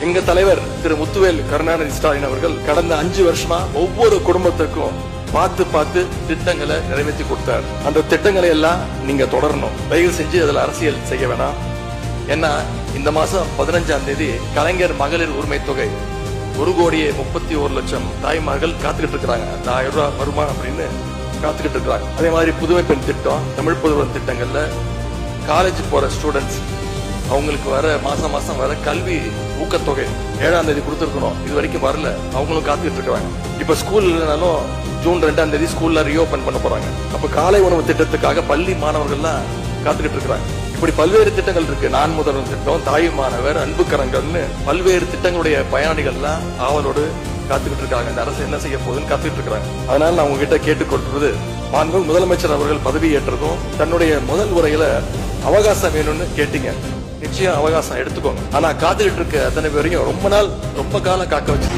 எங்க தலைவர் திரு முத்துவேல் கருணாநிதி ஸ்டாலின் அவர்கள் கடந்த 5 வருஷமா ஒவ்வொரு குடும்பத்துக்கும் பார்த்து திட்டங்களை நிறைவேற்றி கொடுத்தார். அந்த திட்டங்களை எல்லாம் நீங்க தொடரணும். தயவு செஞ்சு அதுல அரசியல் செய்ய வேணாம். ஏன்னா இந்த மாசம் 15ஆம் தேதி கலைஞர் மகளிர் உரிமை தொகை 1,31,00,000 தாய்மார்கள் காத்துக்கிட்டு இருக்கிறாங்க. 1000 ரூபாய் வருமா அப்படின்னு காத்துக்கிட்டு இருக்கிறாங்க. அதே மாதிரி புதுமை பெண் திட்டம், தமிழ் புதுவன் திட்டங்கள்ல காலேஜ் போற ஸ்டூடெண்ட்ஸ் அவங்களுக்கு வர மாசம் வர கல்வி ஊக்கத்தொகை 7ஆம் தேதி கொடுத்துருக்கணும். இது வரைக்கும் வரல. அவங்களும் காத்துக்கிட்டு இருக்கிறாங்க. இப்ப ஸ்கூல் இல்லைனாலும் ஜூன் 2ஆம் தேதி ஸ்கூல்ல ரீஓபன் பண்ண போறாங்க. அப்ப காலை உணவு திட்டத்துக்காக பள்ளி மாணவர்கள்லாம் காத்துக்கிட்டு இருக்கிறாங்க. இப்படி பல்வேறு திட்டங்கள் இருக்கு. நான் முதல்வர் திட்டம், தாய் மாணவர், அன்பு கரங்கள்னு பல்வேறு திட்டங்களுடைய பயனாளிகள்லாம் ஆவலோடு காத்துக்கிட்டு இருக்காங்க. இந்த அரசு என்ன செய்ய போகுதுன்னு காத்துக்கிட்டு இருக்காங்க. அதனால நான் உங்ககிட்ட கேட்டுக்கொள்றது, மாண்பு முதலமைச்சர் அவர்கள் பதவியேற்றதும் தன்னுடைய முதல் உரையில அவகாசம் வேணும்னு கேட்டீங்க. நிச்சயம் அவகாசம் எடுத்துக்கோங்க. ஆனா காத்துக்கிட்டு இருக்க அத்தனை பேரையும் ரொம்ப காலம் காக்க வச்சு